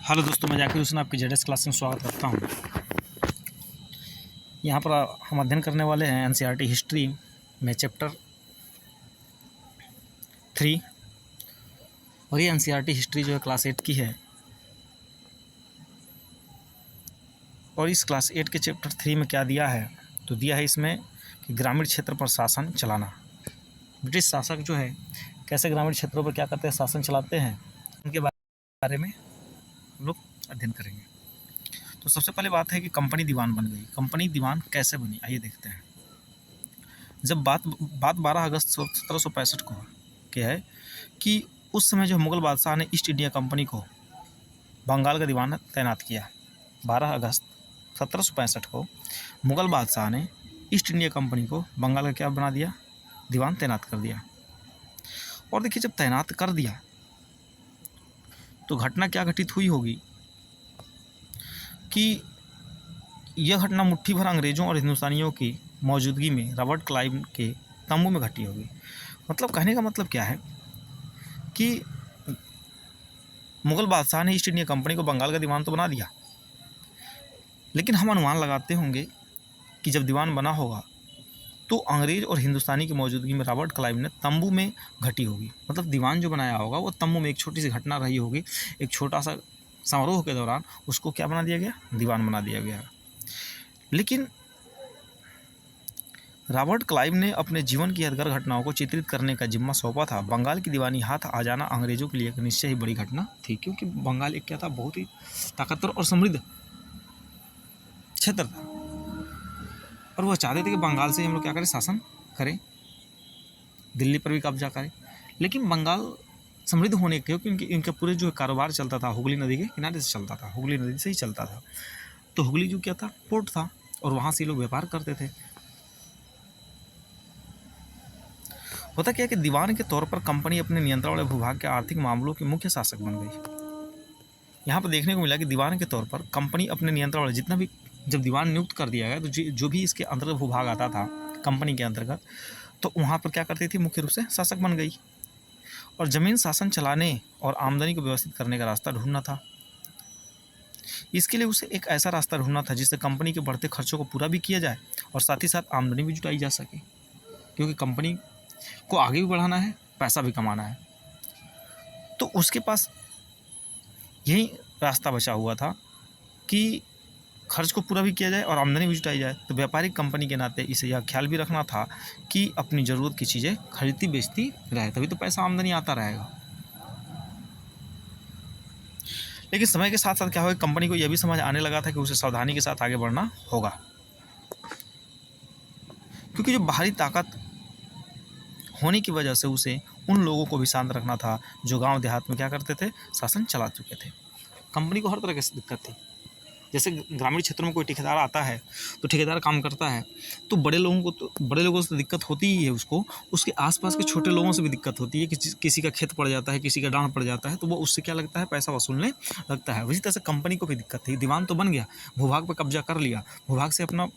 Hello दोस्तों, मैं जाकिर हुसैन आपकी जेडएस क्लास में स्वागत करता हूं। यहां पर हम अध्ययन करने वाले हैं एनसीईआरटी हिस्ट्री में चैप्टर 3। और ये एनसीईआरटी हिस्ट्री जो है क्लास 8 की है। और इस क्लास 8 के चैप्टर 3 में क्या दिया है, तो दिया है इसमें कि ग्रामीण क्षेत्र पर शासन चलाना। ब्रिटिश शासक जो है कैसे ग्रामीण क्षेत्रों पर क्या करते हैं, शासन चलाते हैं, उनके बारे में हम लोग अध्ययन करेंगे। तो सबसे पहले बात है कि कंपनी दीवान बन गई। कंपनी दीवान कैसे बनी, आइए देखते हैं। जब बात 12 अगस्त 1765 को क्या है कि उस समय जो मुग़ल बादशाह ने ईस्ट इंडिया कंपनी को बंगाल का दीवान तैनात किया। 12 अगस्त 1765 को मुग़ल बादशाह ने ईस्ट इंडिया कंपनी को बंगाल का क्या बना दिया, दीवान तैनात कर दिया। और देखिए, जब तैनात कर दिया तो घटना क्या घटित हुई होगी कि यह घटना मुट्ठी भर अंग्रेज़ों और हिंदुस्तानियों की मौजूदगी में रॉबर्ट क्लाइव के तंबू में घटी होगी। मतलब कहने का मतलब क्या है कि मुग़ल बादशाह ने ईस्ट इंडिया कंपनी को बंगाल का दीवान तो बना दिया, लेकिन हम अनुमान लगाते होंगे कि जब दीवान बना होगा तो अंग्रेज़ और हिंदुस्तानी की मौजूदगी में रॉबर्ट क्लाइव ने तंबू में घटी होगी। मतलब दीवान जो बनाया होगा वो तंबू में एक छोटी सी घटना रही होगी, एक छोटा सा समारोह के दौरान उसको क्या बना दिया गया, दीवान बना दिया गया। लेकिन रॉबर्ट क्लाइव ने अपने जीवन की यादगार घटनाओं को चित्रित करने का जिम्मा सौंपा था। बंगाल की दीवानी हाथ आ जाना अंग्रेज़ों के लिए एक निश्चय ही बड़ी घटना थी, क्योंकि बंगाल एक क्या था, बहुत ही ताकतवर और समृद्ध क्षेत्र था। और वह चाहते थे कि बंगाल से हम लोग क्या करें, शासन करें, दिल्ली पर भी कब्जा करें। लेकिन बंगाल समृद्ध होने के, क्योंकि इनका पूरे जो कारोबार चलता था हुगली नदी के किनारे से चलता था, हुगली नदी से ही चलता था। तो हुगली जो क्या था, पोर्ट था, और वहाँ से लोग व्यापार करते थे। होता क्या है कि दीवान के तौर पर कंपनी अपने नियंत्रण वाले भूभाग के आर्थिक मामलों की मुख्य शासक बन गई। यहाँ पर देखने को मिला कि दीवान के तौर पर कंपनी अपने नियंत्रण वाले जितना भी, जब दीवान नियुक्त कर दिया गया तो जो भी इसके अंतर्गत भूभाग आता था कंपनी के अंतर्गत, तो वहाँ पर क्या करती थी, मुख्य रूप से शासक बन गई। और ज़मीन शासन चलाने और आमदनी को व्यवस्थित करने का रास्ता ढूंढना था। इसके लिए उसे एक ऐसा रास्ता ढूंढना था जिससे कंपनी के बढ़ते खर्चों को पूरा भी किया जाए और साथ ही साथ आमदनी भी जुटाई जा सके, क्योंकि कंपनी को आगे भी बढ़ाना है, पैसा भी कमाना है। तो उसके पास यही रास्ता बचा हुआ था कि खर्च को पूरा भी किया जाए और आमदनी भी जुटाई जाए। तो व्यापारिक कंपनी के नाते इसे यह ख्याल भी रखना था कि अपनी ज़रूरत की चीज़ें खरीदती बेचती रहे, तभी तो पैसा आमदनी आता रहेगा। लेकिन समय के साथ साथ क्या होगा, कंपनी को यह भी समझ आने लगा था कि उसे सावधानी के साथ आगे बढ़ना होगा, क्योंकि जो बाहरी ताकत होने की वजह से उसे उन लोगों को भी शांत रखना था जो गांव देहात में क्या करते थे, शासन चला चुके थे। कंपनी को हर तरह की दिक्कत थी। जैसे ग्रामीण क्षेत्रों में कोई ठेकेदार आता है तो ठेकेदार काम करता है तो बड़े लोगों से दिक्कत होती ही है, उसको उसके आसपास के छोटे लोगों से भी दिक्कत होती है। किसी का खेत पड़ जाता है, किसी का डांड पड़ जाता है, तो वो उससे क्या लगता है, पैसा वसूलने लगता है। उसी तरह से कंपनी को भी दिक्कत थी। दीवान तो बन गया, भूभाग पर कब्जा कर लिया, भूभाग से अपना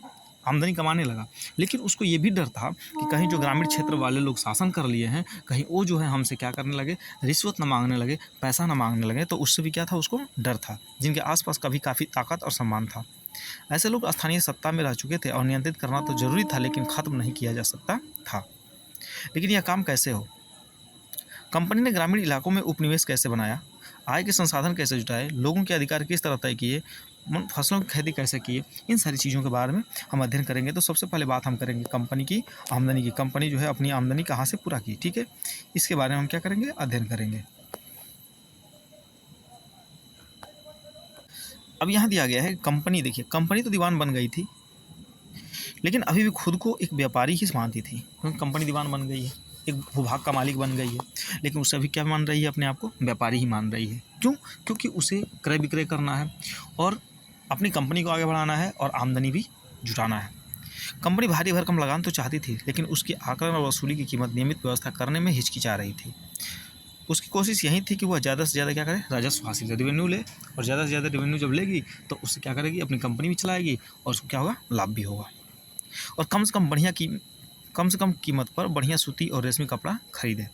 आमदनी कमाने लगा, लेकिन उसको ये भी डर था कि कहीं जो ग्रामीण क्षेत्र वाले लोग शासन कर लिए हैं, कहीं वो जो है हमसे क्या करने लगे, रिश्वत न मांगने लगे, पैसा न मांगने लगे। तो उससे भी क्या था, उसको डर था, जिनके आसपास कभी काफ़ी ताकत और सम्मान था। ऐसे लोग स्थानीय सत्ता में रह चुके थे और नियंत्रित करना तो जरूरी था, लेकिन ख़त्म नहीं किया जा सकता था। लेकिन यह काम कैसे हो? कंपनी ने ग्रामीण इलाकों में उपनिवेश कैसे बनाया, आय के संसाधन कैसे जुटाए, लोगों के अधिकार किस तरह तय किए, फसलों की खेती कैसे किए, इन सारी चीज़ों के बारे में हम अध्ययन करेंगे। तो सबसे पहले बात हम करेंगे कंपनी की आमदनी की। कंपनी जो है अपनी आमदनी कहाँ से पूरा की, ठीक है, इसके बारे में हम क्या करेंगे, अध्ययन करेंगे। अब यहाँ दिया गया है कंपनी। देखिए, कंपनी तो दीवान बन गई थी, लेकिन अभी भी खुद को एक व्यापारी ही मानती थी, क्योंकि कंपनी दीवान बन गई है, एक भूभाग का मालिक बन गई है, लेकिन उसे अभी क्या मान रही है, अपने आप को व्यापारी ही मान रही है। क्यों? क्योंकि उसे क्रय विक्रय करना है और अपनी कंपनी को आगे बढ़ाना है और आमदनी भी जुटाना है। कंपनी भारी भरकम लगान तो चाहती थी, लेकिन उसकी आकलन और वसूली की कीमत नियमित व्यवस्था करने में हिचकिचा रही थी। उसकी कोशिश यही थी कि वह ज़्यादा से ज़्यादा क्या करे, राजस्व हासिल करे, रेवेन्यू ले, और ज़्यादा से ज़्यादा रेवेन्यू जब लेगी तो उससे क्या करेगी, अपनी कंपनी भी चलाएगी और उसको क्या होगा, लाभ भी होगा। और कम से कम कीमत पर बढ़िया सूती और रेशमी कपड़ा खरीदे।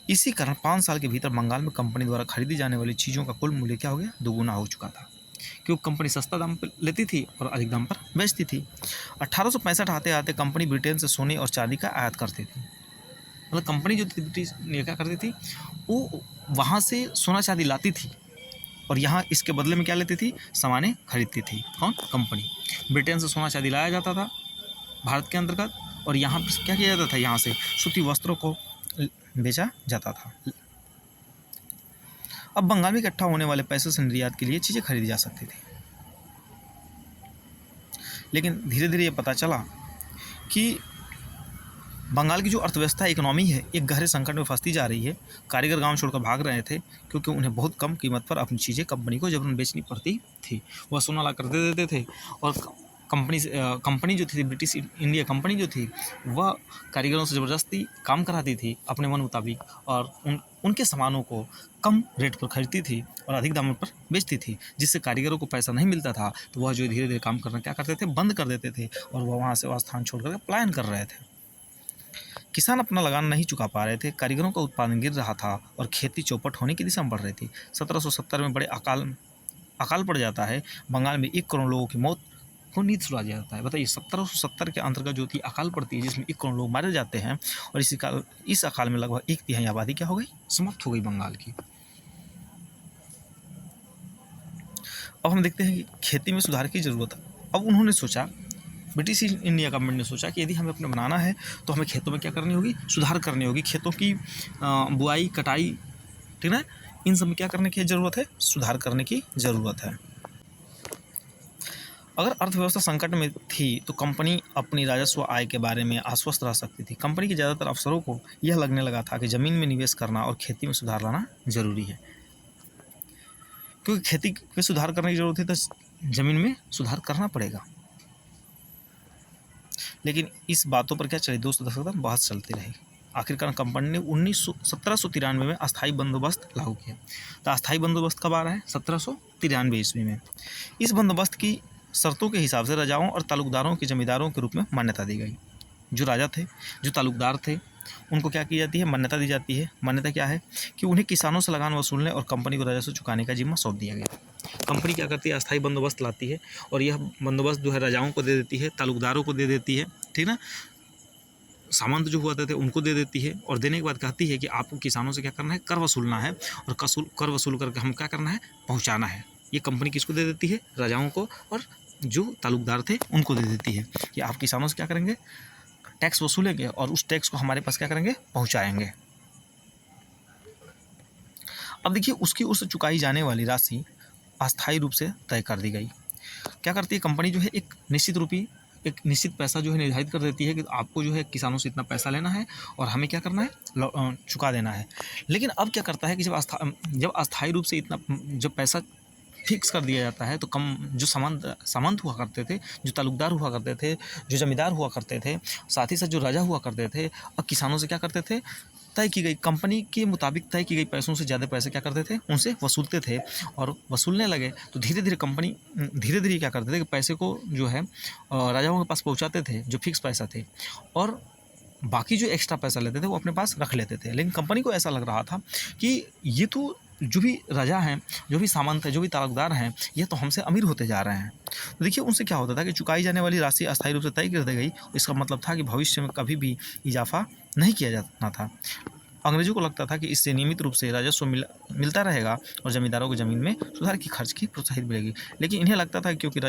इसी कारण 5 साल के भीतर बंगाल में कंपनी द्वारा खरीदी जाने वाली चीज़ों का कुल मूल्य क्या हो गया, दोगुना हो चुका था, क्योंकि कंपनी सस्ता दाम पर लेती थी और अधिक दाम पर बेचती थी। 1865 आते आते कंपनी ब्रिटेन से सोने और चांदी का आयात करती थी। मतलब कंपनी जो थी ब्रिटिश ये क्या करती थी, वो वहाँ से सोना चांदी लाती थी और यहाँ इसके बदले में क्या लेती थी, सामानें खरीदती थी। कौन? कंपनी। ब्रिटेन से सोना चांदी लाया जाता था भारत के अंतर्गत और यहाँ पर क्या किया जाता था, यहाँ से सूती वस्त्रों को बेचा जाता था। अब बंगाल में इकट्ठा होने वाले पैसे से निर्यात के लिए चीज़ें खरीदी जा सकती थी, लेकिन धीरे धीरे ये पता चला कि बंगाल की जो अर्थव्यवस्था इकोनॉमी है एक गहरे संकट में फंसती जा रही है। कारीगर गांव छोड़कर भाग रहे थे क्योंकि उन्हें बहुत कम कीमत पर अपनी चीज़ें कंपनी को जबरन बेचनी पड़ती थी। वह सोना ला कर दे देते थे और कंपनी जो थी, ब्रिटिश इंडिया कंपनी जो थी, वह कारीगरों से ज़बरदस्ती काम कराती थी अपने मन मुताबिक और उनके सामानों को कम रेट पर खरीदती थी और अधिक दामों पर बेचती थी, जिससे कारीगरों को पैसा नहीं मिलता था। तो वह जो धीरे धीरे काम करना क्या करते थे, बंद कर देते थे और वह वहाँ से वह स्थान छोड़ कर पलायन कर रहे थे। किसान अपना लगान नहीं चुका पा रहे थे, कारीगरों का उत्पादन गिर रहा था और खेती चौपट होने की दिशा में बढ़ रही थी। 1770 में बड़े अकाल पड़ जाता है। बंगाल में 1 करोड़ लोगों की मौत को नींद सुला जाता है। बताइए 1770 के अंतर्गत जो थी अकाल पड़ती है, जिसमें 1 करोड़ लोग मारे जाते हैं और इस अकाल में लगभग 1/3 आबादी क्या हो गई, समाप्त हो गई बंगाल की। अब हम देखते हैं कि खेती में सुधार की ज़रूरत है। अब उन्होंने सोचा, ब्रिटिश इंडिया गवर्नमेंट ने सोचा कि यदि हमें अपने बनाना है तो हमें खेतों में क्या करनी होगी, सुधार करनी होगी। खेतों की बुआई कटाई, ठीक है, इन सब में क्या करने की ज़रूरत है, सुधार करने की ज़रूरत है। अगर अर्थव्यवस्था संकट में थी तो कंपनी अपनी राजस्व आय के बारे में आश्वस्त रह सकती थी। कंपनी के ज़्यादातर अफसरों को यह लगने लगा था कि ज़मीन में निवेश करना और खेती में सुधार लाना जरूरी है, क्योंकि खेती में सुधार करने की ज़रूरत है तो ज़मीन में सुधार करना पड़ेगा। लेकिन इस बातों पर क्या चले, 200 दशक तक बहस चलती रही। आखिरकार कंपनी ने 1793 में अस्थायी बंदोबस्त लागू किया। तो अस्थायी बंदोबस्त कब आ रहा है, 1793 ईस्वी में। इस बंदोबस्त की शर्तों के हिसाब से राजाओं और तालुकदारों के जमींदारों के रूप में मान्यता दी गई। जो राजा थे, जो तालुकदार थे, उनको क्या की जाती है, मान्यता दी जाती है। मान्यता क्या है कि उन्हें किसानों से लगान वसूलने और कंपनी को राजस्व चुकाने का जिम्मा सौंप दिया गया। कंपनी क्या करती है, अस्थायी बंदोबस्त लाती है और यह बंदोबस्त जो है राजाओं को दे देती है, तालुकदारों को दे देती है, ठीक ना, सामंत जो हुआ थे उनको दे देती है और देने के बाद कहती है कि आपको किसानों से क्या करना है, कर वसूलना है और कर वसूल करके हम क्या करना है, पहुँचाना है। ये कंपनी किसको दे देती है, राजाओं को, और जो तालुकदार थे उनको दे देती है कि आप किसानों से क्या करेंगे, टैक्स वसूलेंगे और उस टैक्स को हमारे पास क्या करेंगे, पहुँचाएंगे। अब देखिए उसकी उस चुकाई जाने वाली राशि अस्थायी रूप से तय कर दी गई। क्या करती है कंपनी, जो है एक निश्चित पैसा जो है निर्धारित कर देती है कि आपको जो है किसानों से इतना पैसा लेना है और हमें क्या करना है, चुका देना है। लेकिन अब क्या करता है कि जब अस्थायी रूप से इतना जब पैसा फिक्स कर दिया जाता है तो कम जो सामंत हुआ करते थे, जो तालुकदार हुआ करते थे, जो जमींदार हुआ करते थे, साथ ही साथ जो राजा हुआ करते थे, अब किसानों से क्या करते थे, तय की गई कंपनी के मुताबिक तय की गई पैसों से ज़्यादा पैसे क्या करते थे, उनसे वसूलते थे। और वसूलने लगे तो धीरे धीरे कंपनी धीरे धीरे क्या करते थे कि पैसे को जो है राजाओं के पास पहुंचाते थे, जो फिक्स पैसा थे, और बाकी जो एक्स्ट्रा पैसा लेते थे वो अपने पास रख लेते थे। लेकिन कंपनी को ऐसा लग रहा था कि ये तो जो भी राजा हैं, जो भी सामंत हैं, जो भी तालुकदार हैं, ये तो हमसे अमीर होते जा रहे हैं। तो देखिए उनसे क्या होता था कि चुकाई जाने वाली राशि अस्थायी रूप से तय कर दी गई। इसका मतलब था कि भविष्य में कभी भी इजाफा नहीं किया जाना था। अंग्रेजों को लगता था कि इससे नियमित रूप से राजस्व मिलता रहेगा और जमींदारों को ज़मीन में सुधार की खर्च की प्रोत्साहित मिलेगी। लेकिन इन्हें लगता था कि क्योंकि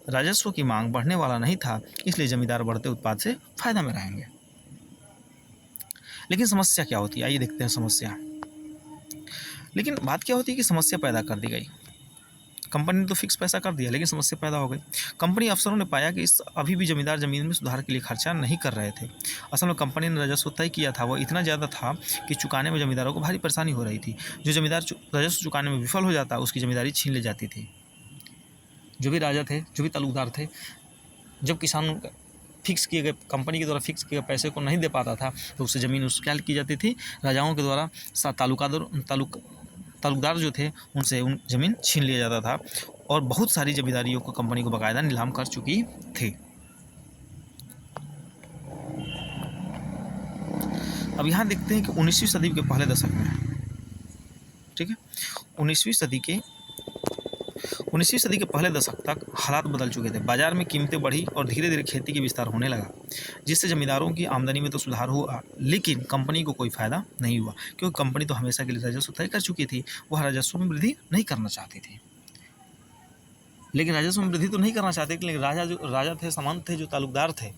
राजस्व की मांग बढ़ने वाला नहीं था, इसलिए जमींदार बढ़ते उत्पाद से फायदा में रहेंगे। लेकिन समस्या क्या होती है, आइए देखते हैं समस्या। लेकिन बात क्या होती है कि समस्या पैदा कर दी गई। कंपनी ने तो फिक्स पैसा कर दिया, लेकिन समस्या पैदा हो गई। कंपनी अफसरों ने पाया कि अभी भी जमींदार ज़मीन में सुधार के लिए खर्चा नहीं कर रहे थे। असल में कंपनी ने राजस्व तय किया था वो इतना ज़्यादा था कि चुकाने में जमींदारों को भारी परेशानी हो रही थी। जो जमींदार राजस्व चुकाने में विफल हो जाता, उसकी जमींदारी छीन ली जाती थी। जो भी राजा थे, जो भी तालुकदार थे, जब किसान फिक्स किए गए, कंपनी के द्वारा फिक्स किए गए पैसे को नहीं दे पाता था तो उससे ज़मीन क्या की जाती थी, राजाओं के द्वारा तालुकदार जो थे उनसे ज़मीन छीन लिया जाता था और बहुत सारी जमींदारियों को कंपनी को बाकायदा नीलाम कर चुकी थी। अब यहाँ देखते हैं कि 19वीं सदी के पहले दशक में, ठीक है, 19वीं सदी के 19वीं सदी के पहले दशक तक हालात बदल चुके थे। बाजार में कीमतें बढ़ी और धीरे धीरे खेती की विस्तार होने लगा, जिससे जमींदारों की आमदनी में तो सुधार हुआ, लेकिन कंपनी को कोई फायदा नहीं हुआ, क्योंकि कंपनी तो हमेशा के लिए राजस्व तय कर चुकी थी। वह राजस्व में वृद्धि नहीं करना चाहती थी। लेकिन राजस्व में वृद्धि तो नहीं करना चाहते, लेकिन राजा थे, सामंत थे, जो तालुकदार थे,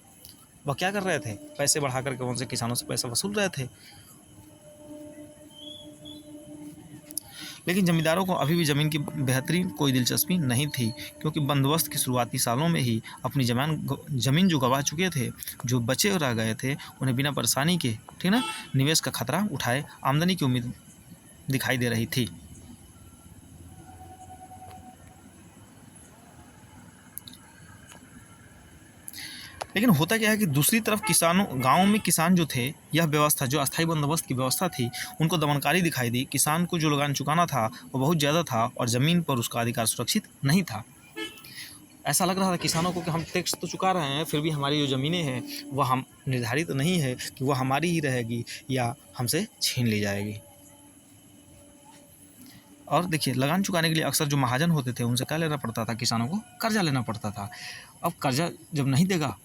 वह क्या कर रहे थे? पैसे बढ़ा करके उनसे किसानों से पैसा वसूल रहे थे। लेकिन जमींदारों को अभी भी ज़मीन की बेहतरीन कोई दिलचस्पी नहीं थी, क्योंकि बंदोबस्त की शुरुआती सालों में ही अपनी ज़मीन जो गंवा चुके थे, जो बचे रह गए थे, उन्हें बिना परेशानी के, ठीक ना, निवेश का खतरा उठाए आमदनी की उम्मीद दिखाई दे रही थी। लेकिन होता क्या है कि दूसरी तरफ गाँव में किसान जो थे, यह व्यवस्था जो अस्थायी बंदोबस्त की व्यवस्था थी, उनको दमनकारी दिखाई दी। किसान को जो लगान चुकाना था वो बहुत ज़्यादा था और ज़मीन पर उसका अधिकार सुरक्षित नहीं था। ऐसा लग रहा था किसानों को कि हम टैक्स तो चुका रहे हैं, फिर भी हमारी जो ज़मीनें हैं वह हम निर्धारित नहीं है कि वह हमारी ही रहेगी या हमसे छीन ली जाएगी। और देखिए, लगान चुकाने के लिए अक्सर जो महाजन होते थे उनसे क्या लेना पड़ता था? किसानों को कर्जा लेना पड़ता था। अब कर्जा जब नहीं देगा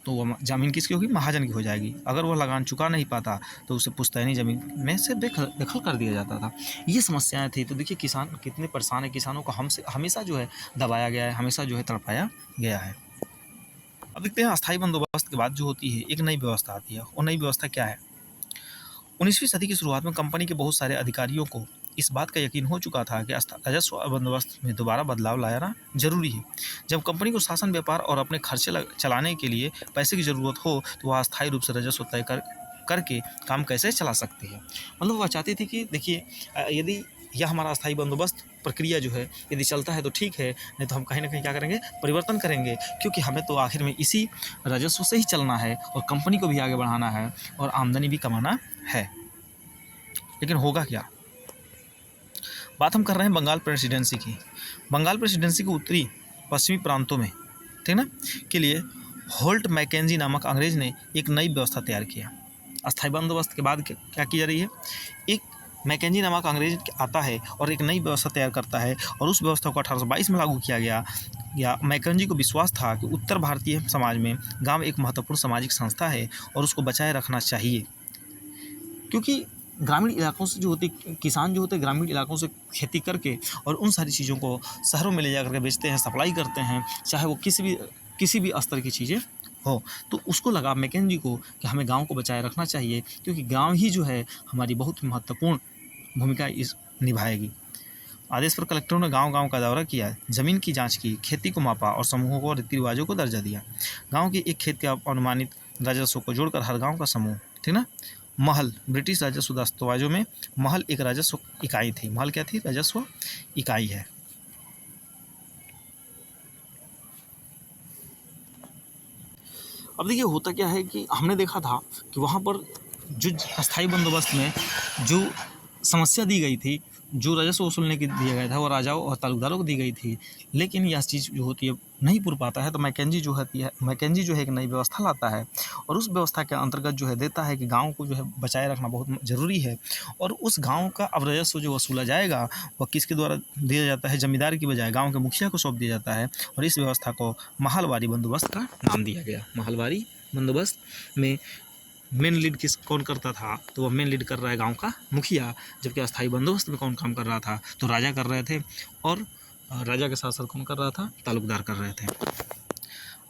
तो वह ज़मीन किसकी होगी? महाजन की हो जाएगी। अगर वह लगान चुका नहीं पाता तो उसे पुश्तैनी ज़मीन में से दखल कर दिया जाता था। ये समस्याएं थी। तो देखिए किसान कितने परेशान है। किसानों को हमेशा जो है दबाया गया है, हमेशा जो है तड़पाया गया है। अब देखते हैं अस्थायी बंदोबस्त के बाद जो होती है एक नई व्यवस्था आती है। और नई व्यवस्था क्या है? 19वीं सदी की शुरुआत में कंपनी के बहुत सारे अधिकारियों को इस बात का यकीन हो चुका था कि राजस्व बंदोबस्त में दोबारा बदलाव लाना जरूरी है। जब कंपनी को शासन, व्यापार और अपने खर्चे चलाने के लिए पैसे की ज़रूरत हो तो वह अस्थायी रूप से राजस्व तय करके काम कैसे चला सकती है। मतलब वह चाहती थी कि देखिए, यदि यह हमारा अस्थायी बंदोबस्त प्रक्रिया जो है यदि चलता है तो ठीक है, नहीं तो हम कहीं ना कहीं क्या करेंगे? परिवर्तन करेंगे, क्योंकि हमें तो आखिर में इसी राजस्व से ही चलना है और कंपनी को भी आगे बढ़ाना है और आमदनी भी कमाना है। लेकिन होगा क्या? बात हम कर रहे हैं बंगाल प्रेसिडेंसी की। बंगाल प्रेसिडेंसी के उत्तरी पश्चिमी प्रांतों में, ठीक ना, के लिए होल्ट मैकेंजी नामक अंग्रेज ने एक नई व्यवस्था तैयार किया। अस्थायी बंदोबस्त के बाद क्या की जा रही है? एक मैकेंजी नामक अंग्रेज आता है और एक नई व्यवस्था तैयार करता है और उस व्यवस्था को 1822 में लागू किया गया। मैकेंजी को विश्वास था कि उत्तर भारतीय समाज में गांव एक महत्वपूर्ण सामाजिक संस्था है और उसको बचाए रखना चाहिए, क्योंकि ग्रामीण इलाकों से जो होते किसान जो होते ग्रामीण इलाकों से खेती करके और उन सारी चीज़ों को शहरों में ले जा करके बेचते हैं, सप्लाई करते हैं, चाहे वो किसी भी स्तर की चीज़ें हो। तो उसको लगा मैकेंजी को कि हमें गांव को बचाए रखना चाहिए, क्योंकि गांव ही जो है हमारी बहुत महत्वपूर्ण भूमिका निभाएगी। आदेश पर कलेक्टरों ने गांव-गांव का दौरा किया, ज़मीन की जांच की, खेती को मापा और समूहों को रीति रिवाजों को दर्जा दिया। गांव के एक खेत के अनुमानित राजस्व को जोड़कर हर गांव का समूह, ठीक ना, महल, ब्रिटिश राजस्व दस्तावेजों में महल एक राजस्व इकाई थी। महल क्या थी? राजस्व इकाई है। अब देखिए होता क्या है कि हमने देखा था कि वहाँ पर जो अस्थायी बंदोबस्त में जो समस्या दी गई थी, जो राजस्व वसूलने की दिया गया था, वो राजाओं और तालुकदारों को दी गई थी, लेकिन यह चीज़ जो होती है नहीं पूर पाता है। तो मैकेंजी जो है एक नई व्यवस्था लाता है और उस व्यवस्था के अंतर्गत जो है देता है कि गाँव को जो है बचाए रखना बहुत ज़रूरी है। और उस गाँव का अब राजस्व जो वसूला जाएगा वह किसके द्वारा दिया जाता है? जमींदार की बजाय गाँव के मुखिया को सौंप दिया जाता है और इस व्यवस्था को महलवारी बंदोबस्त का नाम दिया गया। महलवारी बंदोबस्त में मेन लीड कौन करता था? तो वह मेन लीड कर रहा है गांव का मुखिया, जबकि अस्थायी बंदोबस्त में कौन काम कर रहा था? तो राजा कर रहे थे और राजा के साथ साथ कौन कर रहा था? तालुकदार कर रहे थे।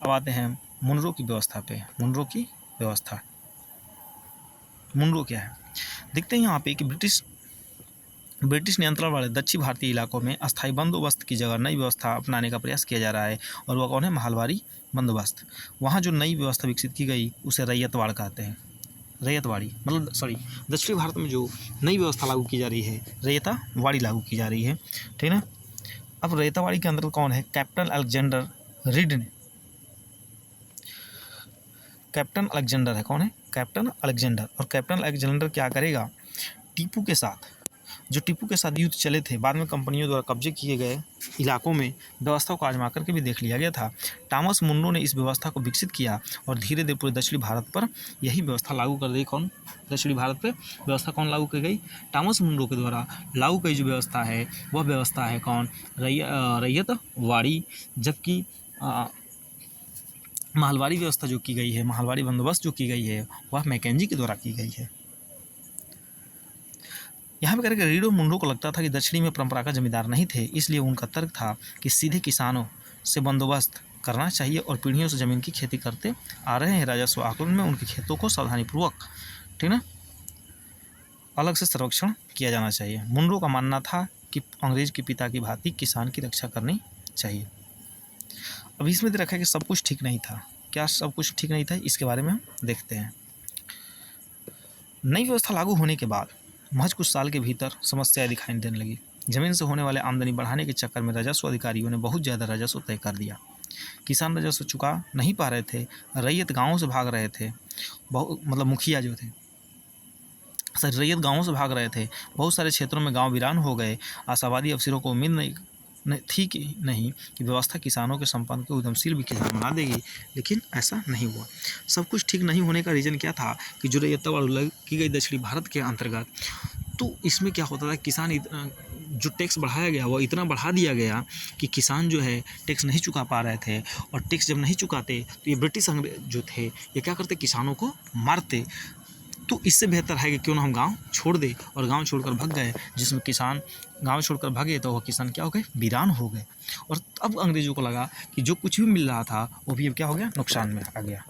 अब आते हैं मुनरो की व्यवस्था पे। मुनरो की व्यवस्था, मुनरो क्या है? देखते हैं यहाँ पे कि ब्रिटिश नियंत्रण वाले दक्षिण भारतीय इलाकों में अस्थायी बंदोबस्त की जगह नई व्यवस्था अपनाने का प्रयास किया जा रहा है और वह कौन है? महलवारी बंदोबस्त। वहाँ जो नई व्यवस्था विकसित की गई उसे रैयतवाड़ कहते हैं। रैयतवाड़ी मतलब दक्षिण भारत में जो नई व्यवस्था लागू की जा रही है, रैयतवाड़ी लागू की जा रही है, ठीक है। अब रैयतवाड़ी के अंदर कौन है? कैप्टन अलेक्जेंडर रीड ने, कैप्टन अलेक्जेंडर है। कौन है? Captain Alexander. और कैप्टन अलेक्जेंडर क्या करेगा? टीपू के साथ जो टीपू के साथ युद्ध चले थे, बाद में कंपनियों द्वारा कब्जे किए गए इलाकों में व्यवस्था को आजमा करके भी देख लिया गया था। टॉमस मुनरो ने इस व्यवस्था को विकसित किया और धीरे धीरे पूरे दक्षिणी भारत पर यही व्यवस्था लागू कर दी। कौन? दक्षिणी भारत पे व्यवस्था कौन लागू की गई? टॉमस मुनरो के द्वारा लागू की जो व्यवस्था है वह व्यवस्था है कौन? रैयतवाड़ी। जबकि महलवाड़ी व्यवस्था जो की गई है, महलवाड़ी बंदोबस्त जो की गई है, वह मैकेंजी के द्वारा की गई है। यहाँ पे करके रीडो मुनरो को लगता था कि दक्षिणी में परंपरागत जमींदार नहीं थे, इसलिए उनका तर्क था कि सीधे किसानों से बंदोबस्त करना चाहिए और पीढ़ियों से ज़मीन की खेती करते आ रहे हैं। राजस्व आकलन में उनके खेतों को सावधानीपूर्वक, ठीक ना, अलग से संरक्षण किया जाना चाहिए। मुनरो का मानना था कि अंग्रेज के पिता की भांति किसान की रक्षा करनी चाहिए। अब इसमें दे रखा है कि सब कुछ ठीक नहीं था। क्या सब कुछ ठीक नहीं था? इसके बारे में हम देखते हैं। नई व्यवस्था लागू होने के बाद महज कुछ साल के भीतर समस्याएं दिखाई देने लगी। जमीन से होने वाले आमदनी बढ़ाने के चक्कर में राजस्व अधिकारियों ने बहुत ज़्यादा राजस्व तय कर दिया। किसान राजस्व चुका नहीं पा रहे थे, रैयत गाँवों से भाग रहे थे, मतलब मुखिया जो थे रैयत गाँवों से भाग रहे थे। बहुत सारे क्षेत्रों में गाँव वीरान हो गए। आशावादी अफसरों को उम्मीद नहीं कि व्यवस्था किसानों के संपन्न को उद्यमशील भी किसान बना देगी, लेकिन ऐसा नहीं हुआ। सब कुछ ठीक नहीं होने का रीज़न क्या था कि जो रैयतवाड़ी की गई दक्षिणी भारत के अंतर्गत, तो इसमें क्या होता था, किसान जो टैक्स बढ़ाया गया वो इतना बढ़ा दिया गया कि किसान जो है टैक्स नहीं चुका पा रहे थे, और टैक्स जब नहीं चुकाते तो ये ब्रिटिश अंग्रेज जो थे ये क्या करते, किसानों को मारते। तो इससे बेहतर है कि क्यों ना हम गांव छोड़ दें, और गांव छोड़कर भाग गए, जिसमें किसान गांव छोड़कर भागे तो वह किसान क्या हो गए, वीरान हो गए। और अब अंग्रेजों को लगा कि जो कुछ भी मिल रहा था वो भी अब क्या हो गया, नुकसान में आ गया।